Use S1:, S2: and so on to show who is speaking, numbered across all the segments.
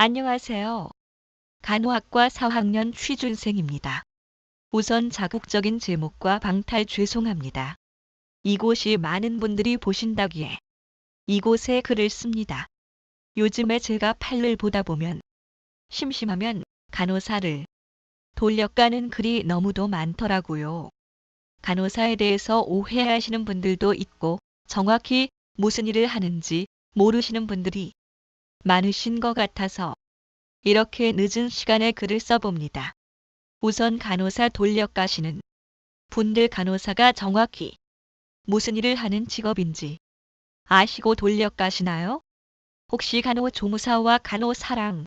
S1: 안녕하세요. 간호학과 4학년 취준생입니다. 우선 자극적인 제목과 방탈 죄송합니다. 이곳이 많은 분들이 보신다기에 이곳에 글을 씁니다. 요즘에 제가 판를 보다 보면 심심하면 간호사를 돌려까는 글이 너무도 많더라고요. 간호사에 대해서 오해하시는 분들도 있고 정확히 무슨 일을 하는지 모르시는 분들이 많으신 것 같아서 이렇게 늦은 시간에 글을 써봅니다. 우선 간호사 돌려가시는 분들, 간호사가 정확히 무슨 일을 하는 직업인지 아시고 돌려가시나요? 혹시 간호조무사와 간호사랑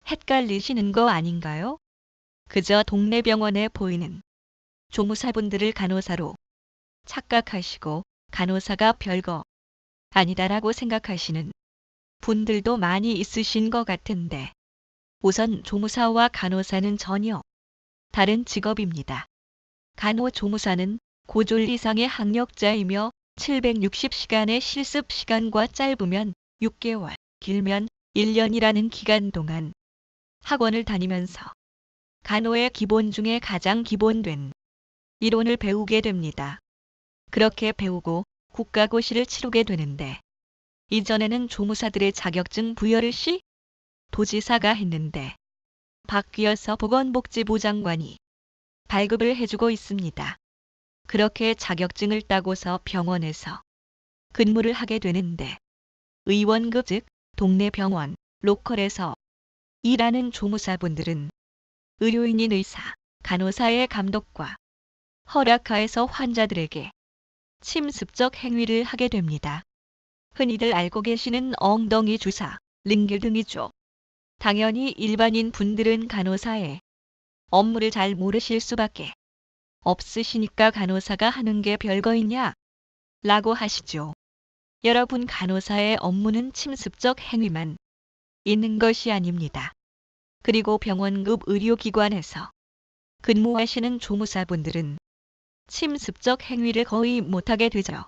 S1: 헷갈리시는 거 아닌가요? 그저 동네 병원에 보이는 조무사분들을 간호사로 착각하시고 간호사가 별거 아니다라고 생각하시는 분들도 많이 있으신 것 같은데, 우선 조무사와 간호사는 전혀 다른 직업입니다. 간호조무사는 고졸 이상의 학력자이며 760시간의 실습 시간과 짧으면 6개월, 길면 1년이라는 기간 동안 학원을 다니면서 간호의 기본 중에 가장 기본된 이론을 배우게 됩니다. 그렇게 배우고 국가고시를 치르게 되는데, 이전에는 조무사들의 자격증 부여를 도지사가 했는데 바뀌어서 보건복지부 장관이 발급을 해주고 있습니다. 그렇게 자격증을 따고서 병원에서 근무를 하게 되는데, 의원급, 즉 동네 병원, 로컬에서 일하는 조무사분들은 의료인인 의사, 간호사의 감독과 허락하에서 환자들에게 침습적 행위를 하게 됩니다. 흔히들 알고 계시는 엉덩이 주사, 링겔 등이죠. 당연히 일반인 분들은 간호사의 업무를 잘 모르실 수밖에 없으시니까 간호사가 하는 게 별거 있냐? 라고 하시죠. 여러분, 간호사의 업무는 침습적 행위만 있는 것이 아닙니다. 그리고 병원급 의료기관에서 근무하시는 조무사분들은 침습적 행위를 거의 못하게 되죠.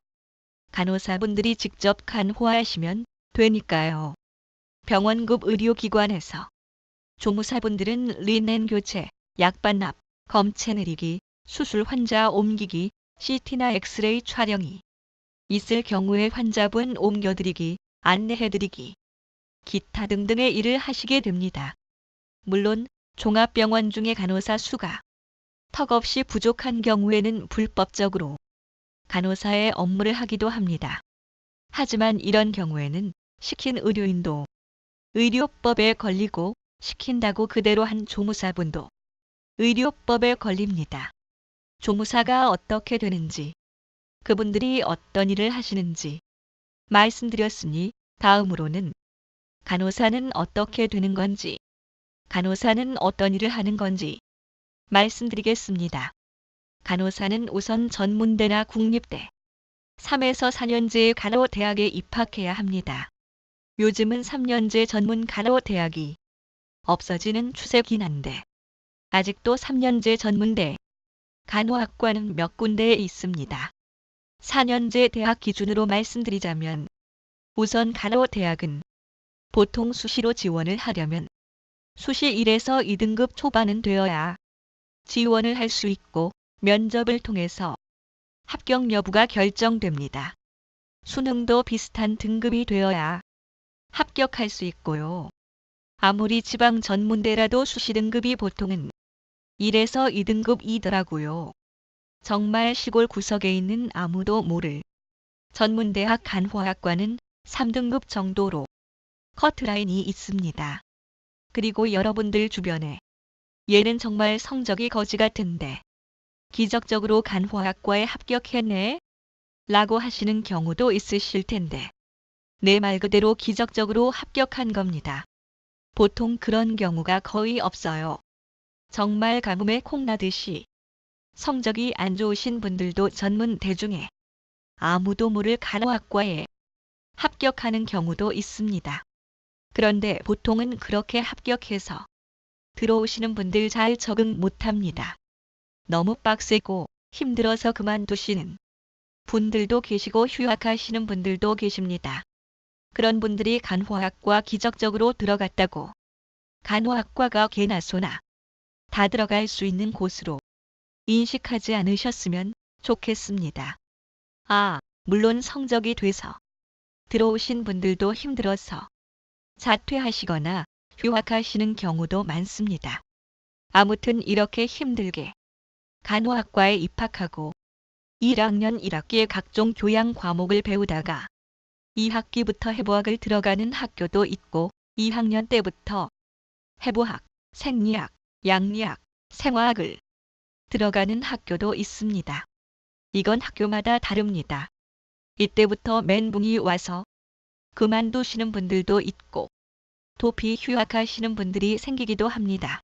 S1: 간호사분들이 직접 간호하시면 되니까요. 병원급 의료기관에서 조무사분들은 리넨 교체, 약 반납, 검체 내리기, 수술 환자 옮기기, CT나 엑스레이 촬영이 있을 경우에 환자분 옮겨드리기, 안내해드리기, 기타 등등의 일을 하시게 됩니다. 물론 종합병원 중에 간호사 수가 턱없이 부족한 경우에는 불법적으로 간호사의 업무를 하기도 합니다. 하지만 이런 경우에는 시킨 의료인도 의료법에 걸리고, 시킨다고 그대로 한 조무사분도 의료법에 걸립니다. 조무사가 어떻게 되는지, 그분들이 어떤 일을 하시는지 말씀드렸으니, 다음으로는 간호사는 어떻게 되는 건지, 간호사는 어떤 일을 하는 건지 말씀드리겠습니다. 간호사는 우선 전문대나 국립대 3에서 4년제의 간호대학에 입학해야 합니다. 요즘은 3년제 전문 간호대학이 없어지는 추세긴 한데 아직도 3년제 전문대 간호학과는 몇 군데에 있습니다. 4년제 대학 기준으로 말씀드리자면, 우선 간호대학은 보통 수시로 지원을 하려면 수시 1에서 2등급 초반은 되어야 지원을 할 수 있고, 면접을 통해서 합격 여부가 결정됩니다. 수능도 비슷한 등급이 되어야 합격할 수 있고요. 아무리 지방 전문대라도 수시 등급이 보통은 1에서 2등급이더라고요. 정말 시골 구석에 있는 아무도 모를 전문대학 간호학과는 3등급 정도로 커트라인이 있습니다. 그리고 여러분들 주변에 얘는 정말 성적이 거지 같은데 기적적으로 간호학과에 합격했네? 라고 하시는 경우도 있으실 텐데, 내 말 그대로 기적적으로 합격한 겁니다. 보통 그런 경우가 거의 없어요. 정말 가뭄에 콩나듯이 성적이 안 좋으신 분들도 전문대 중에 아무도 모를 간호학과에 합격하는 경우도 있습니다. 그런데 보통은 그렇게 합격해서 들어오시는 분들 잘 적응 못합니다. 너무 빡세고 힘들어서 그만두시는 분들도 계시고 휴학하시는 분들도 계십니다. 그런 분들이 간호학과 기적적으로 들어갔다고 간호학과가 개나 소나 다 들어갈 수 있는 곳으로 인식하지 않으셨으면 좋겠습니다. 물론 성적이 돼서 들어오신 분들도 힘들어서 자퇴하시거나 휴학하시는 경우도 많습니다. 아무튼 이렇게 힘들게 간호학과에 입학하고 1학년 1학기에 각종 교양 과목을 배우다가 2학기부터 해부학을 들어가는 학교도 있고 2학년 때부터 해부학, 생리학, 양리학, 생화학을 들어가는 학교도 있습니다. 이건 학교마다 다릅니다. 이때부터 멘붕이 와서 그만두시는 분들도 있고 도피 휴학하시는 분들이 생기기도 합니다.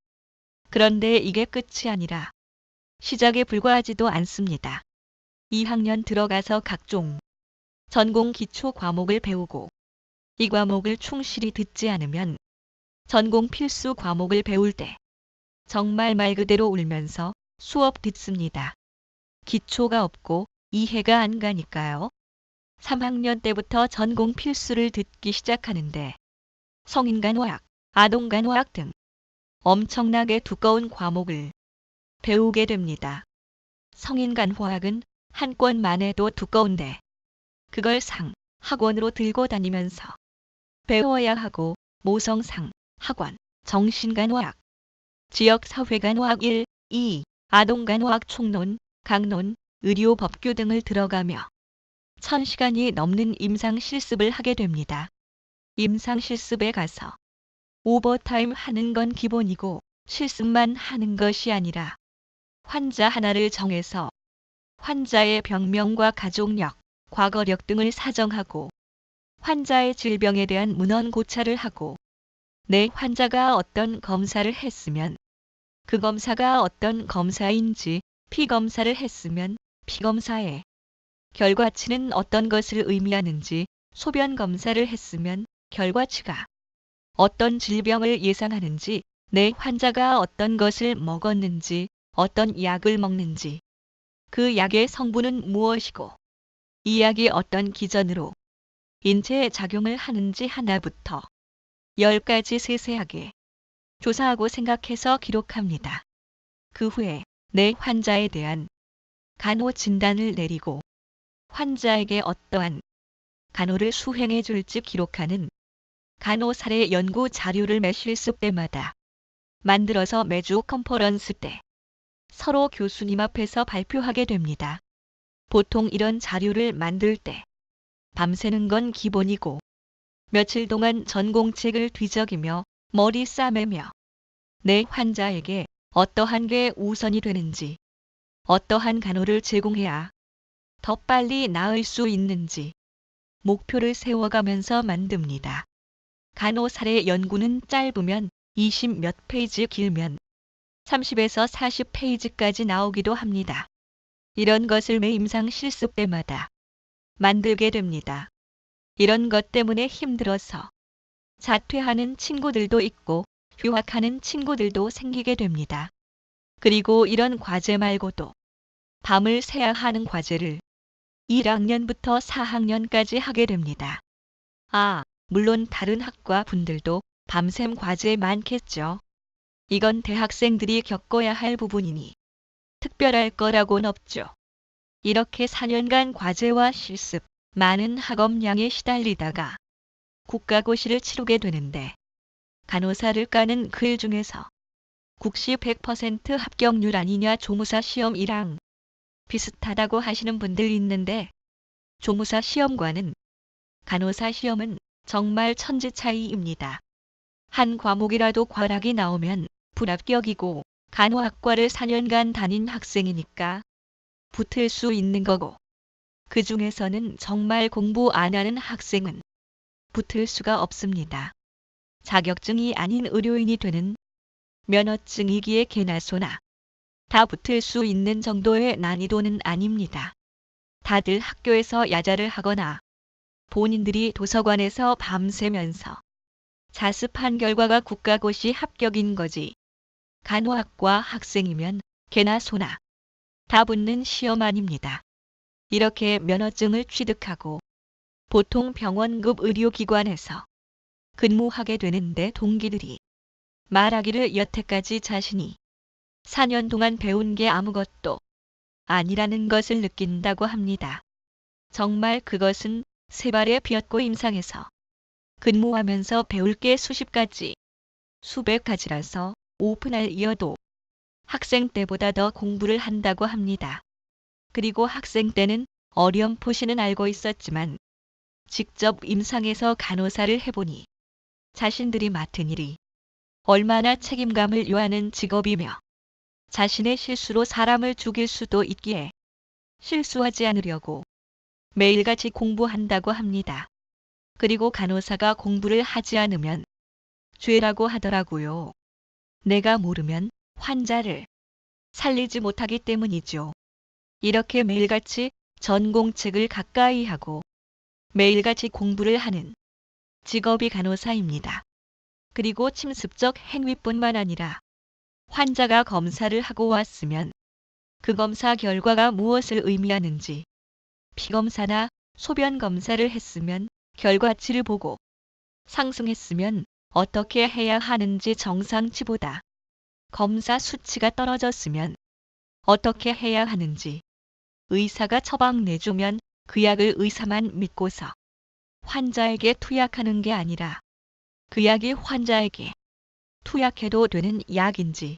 S1: 그런데 이게 끝이 아니라 시작에 불과하지도 않습니다. 2학년 들어가서 각종 전공 기초 과목을 배우고 이 과목을 충실히 듣지 않으면 전공 필수 과목을 배울 때 정말 말 그대로 울면서 수업 듣습니다. 기초가 없고 이해가 안 가니까요. 3학년 때부터 전공 필수를 듣기 시작하는데 성인간호학, 아동간호학 등 엄청나게 두꺼운 과목을 배우게 됩니다. 성인간호학은 한 권만 해도 두꺼운데 그걸 학원으로 들고 다니면서 배워야 하고 모성상, 학원, 정신간호학, 지역사회간호학 1, 2, 아동간호학 총론, 강론, 의료법규 등을 들어가며 1000시간이 넘는 임상실습을 하게 됩니다. 임상실습에 가서 오버타임 하는 건 기본이고 실습만 하는 것이 아니라 환자 하나를 정해서 환자의 병명과 가족력, 과거력 등을 사정하고 환자의 질병에 대한 문헌 고찰을 하고 내 환자가 어떤 검사를 했으면 그 검사가 어떤 검사인지 피검사를 했으면 피검사의 결과치는 어떤 것을 의미하는지 소변 검사를 했으면 결과치가 어떤 질병을 예상하는지 내 환자가 어떤 것을 먹었는지 어떤 약을 먹는지 그 약의 성분은 무엇이고 이 약이 어떤 기전으로 인체에 작용을 하는지 하나부터 10까지 세세하게 조사하고 생각해서 기록합니다. 그 후에 내 환자에 대한 간호 진단을 내리고 환자에게 어떠한 간호를 수행해 줄지 기록하는 간호 사례 연구 자료를 매 실습 때마다 만들어서 매주 컨퍼런스 때 서로 교수님 앞에서 발표하게 됩니다. 보통 이런 자료를 만들 때 밤새는 건 기본이고 며칠 동안 전공책을 뒤적이며 머리 싸매며 내 환자에게 어떠한 게 우선이 되는지 어떠한 간호를 제공해야 더 빨리 나을 수 있는지 목표를 세워가면서 만듭니다. 간호 사례 연구는 짧으면 20 몇 페이지, 길면 30에서 40페이지까지 나오기도 합니다. 이런 것을 매 임상 실습 때마다 만들게 됩니다. 이런 것 때문에 힘들어서 자퇴하는 친구들도 있고 휴학하는 친구들도 생기게 됩니다. 그리고 이런 과제 말고도 밤을 새야 하는 과제를 1학년부터 4학년까지 하게 됩니다. 물론 다른 학과 분들도 밤샘 과제 많겠죠. 이건 대학생들이 겪어야 할 부분이니 특별할 거라고는 없죠. 이렇게 4년간 과제와 실습, 많은 학업량에 시달리다가 국가고시를 치르게 되는데 간호사를 까는 글 중에서 국시 100% 합격률 아니냐 조무사 시험이랑 비슷하다고 하시는 분들 있는데 조무사 시험과는 간호사 시험은 정말 천지 차이입니다. 한 과목이라도 과락이 나오면 불합격이고 간호학과를 4년간 다닌 학생이니까 붙을 수 있는 거고 그 중에서는 정말 공부 안 하는 학생은 붙을 수가 없습니다. 자격증이 아닌 의료인이 되는 면허증이기에 개나 소나 다 붙을 수 있는 정도의 난이도는 아닙니다. 다들 학교에서 야자를 하거나 본인들이 도서관에서 밤새면서 자습한 결과가 국가고시 합격인 거지. 간호학과 학생이면 개나 소나 다 붙는 시험 아닙니다. 이렇게 면허증을 취득하고 보통 병원급 의료기관에서 근무하게 되는데 동기들이 말하기를 여태까지 자신이 4년 동안 배운 게 아무것도 아니라는 것을 느낀다고 합니다. 정말 그것은 세 발의 비었고 임상에서 근무하면서 배울 게 수십 가지, 수백 가지라서 오픈할 이어도 학생 때보다 더 공부를 한다고 합니다. 그리고 학생 때는 어렴풋이는 알고 있었지만 직접 임상에서 간호사를 해보니 자신들이 맡은 일이 얼마나 책임감을 요하는 직업이며 자신의 실수로 사람을 죽일 수도 있기에 실수하지 않으려고 매일같이 공부한다고 합니다. 그리고 간호사가 공부를 하지 않으면 죄라고 하더라고요. 내가 모르면 환자를 살리지 못하기 때문이죠. 이렇게 매일같이 전공책을 가까이 하고 매일같이 공부를 하는 직업이 간호사입니다. 그리고 침습적 행위뿐만 아니라 환자가 검사를 하고 왔으면 그 검사 결과가 무엇을 의미하는지, 피검사나 소변 검사를 했으면 결과치를 보고 상승했으면 어떻게 해야 하는지, 정상치보다 검사 수치가 떨어졌으면 어떻게 해야 하는지, 의사가 처방 내주면 그 약을 의사만 믿고서 환자에게 투약하는 게 아니라 그 약이 환자에게 투약해도 되는 약인지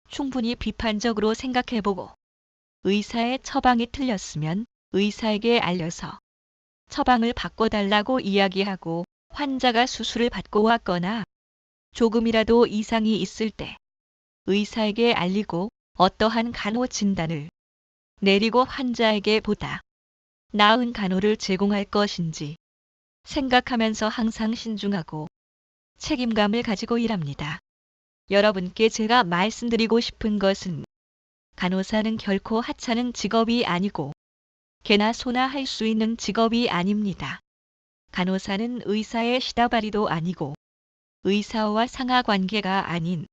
S1: 충분히 비판적으로 생각해보고 의사의 처방이 틀렸으면 의사에게 알려서 처방을 바꿔달라고 이야기하고 환자가 수술을 받고 왔거나 조금이라도 이상이 있을 때 의사에게 알리고 어떠한 간호 진단을 내리고 환자에게 보다 나은 간호를 제공할 것인지 생각하면서 항상 신중하고 책임감을 가지고 일합니다. 여러분께 제가 말씀드리고 싶은 것은 간호사는 결코 하찮은 직업이 아니고 개나 소나 할 수 있는 직업이 아닙니다. 간호사는 의사의 시다바리도 아니고 의사와 상하 관계가 아닌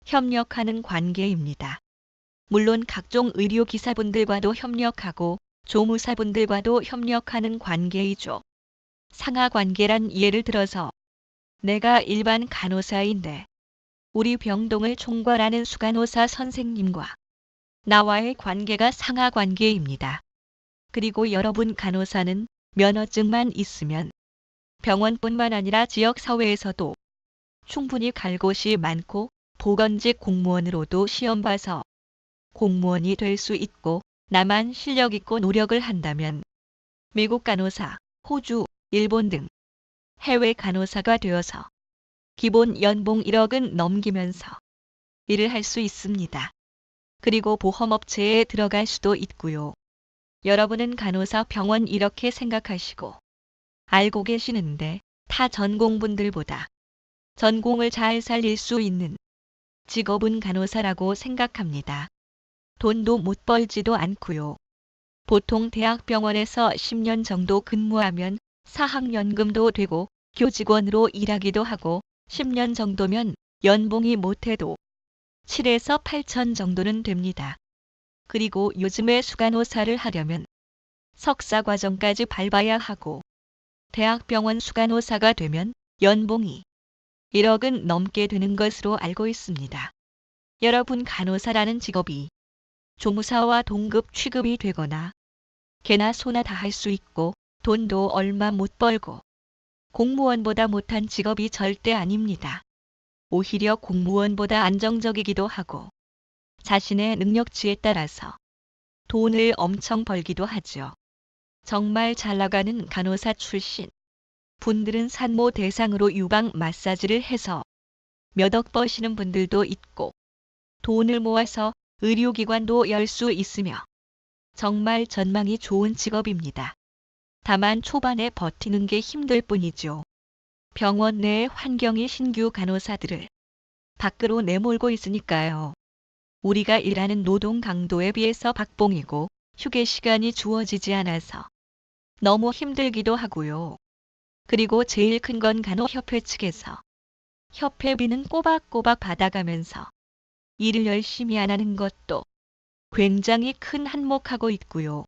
S1: 협력하는 관계입니다. 물론 각종 의료기사분들과도 협력하고 조무사분들과도 협력하는 관계이죠. 상하 관계란 예를 들어서 내가 일반 간호사인데 우리 병동을 총괄하는 수간호사 선생님과 나와의 관계가 상하 관계입니다. 그리고 여러분 간호사는 면허증만 있으면 병원뿐만 아니라 지역사회에서도 충분히 갈 곳이 많고 보건직 공무원으로도 시험 봐서 공무원이 될 수 있고 나만 실력 있고 노력을 한다면 미국 간호사, 호주, 일본 등 해외 간호사가 되어서 기본 연봉 1억은 넘기면서 일을 할 수 있습니다. 그리고 보험업체에 들어갈 수도 있고요. 여러분은 간호사 병원 이렇게 생각하시고 알고 계시는데 타 전공분들보다 전공을 잘 살릴 수 있는 직업은 간호사라고 생각합니다. 돈도 못 벌지도 않고요. 보통 대학병원에서 10년 정도 근무하면 사학연금도 되고 교직원으로 일하기도 하고 10년 정도면 연봉이 못해도 7에서 8천 정도는 됩니다. 그리고 요즘에 수간호사를 하려면 석사 과정까지 밟아야 하고 대학병원 수간호사가 되면 연봉이 1억은 넘게 되는 것으로 알고 있습니다. 여러분 간호사라는 직업이 조무사와 동급 취급이 되거나 개나 소나 다 할 수 있고 돈도 얼마 못 벌고 공무원보다 못한 직업이 절대 아닙니다. 오히려 공무원보다 안정적이기도 하고 자신의 능력치에 따라서 돈을 엄청 벌기도 하죠. 정말 잘 나가는 간호사 출신 분들은 산모 대상으로 유방 마사지를 해서 몇억 버시는 분들도 있고 돈을 모아서 의료기관도 열 수 있으며 정말 전망이 좋은 직업입니다. 다만 초반에 버티는 게 힘들 뿐이죠. 병원 내의 환경이 신규 간호사들을 밖으로 내몰고 있으니까요. 우리가 일하는 노동 강도에 비해서 박봉이고 휴게 시간이 주어지지 않아서 너무 힘들기도 하고요. 그리고 제일 큰 건 간호협회 측에서 협회비는 꼬박꼬박 받아가면서 일을 열심히 안 하는 것도 굉장히 큰 한몫하고 있고요.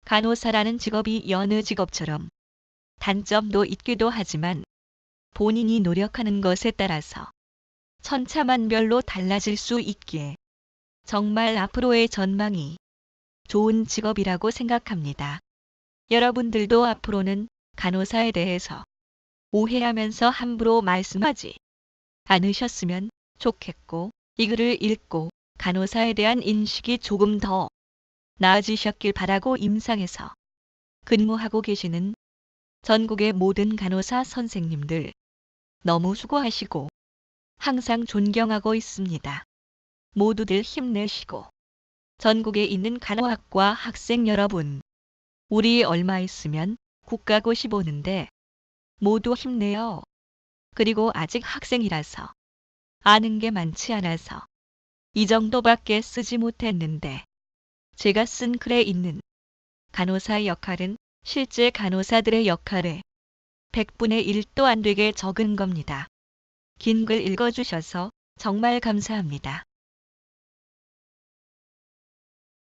S1: 간호사라는 직업이 여느 직업처럼 단점도 있기도 하지만 본인이 노력하는 것에 따라서 천차만별로 달라질 수 있기에 정말 앞으로의 전망이 좋은 직업이라고 생각합니다. 여러분들도 앞으로는 간호사에 대해서 오해하면서 함부로 말씀하지 않으셨으면 좋겠고, 이 글을 읽고 간호사에 대한 인식이 조금 더 나아지셨길 바라고 임상에서 근무하고 계시는 전국의 모든 간호사 선생님들 너무 수고하시고 항상 존경하고 있습니다. 모두들 힘내시고, 전국에 있는 간호학과 학생 여러분, 우리 얼마 있으면 국가고시 보는데 모두 힘내요. 그리고 아직 학생이라서 아는 게 많지 않아서 이 정도밖에 쓰지 못했는데, 제가 쓴 글에 있는 간호사의 역할은 실제 간호사들의 역할의 100분의 1도 안 되게 적은 겁니다. 긴 글 읽어주셔서 정말 감사합니다.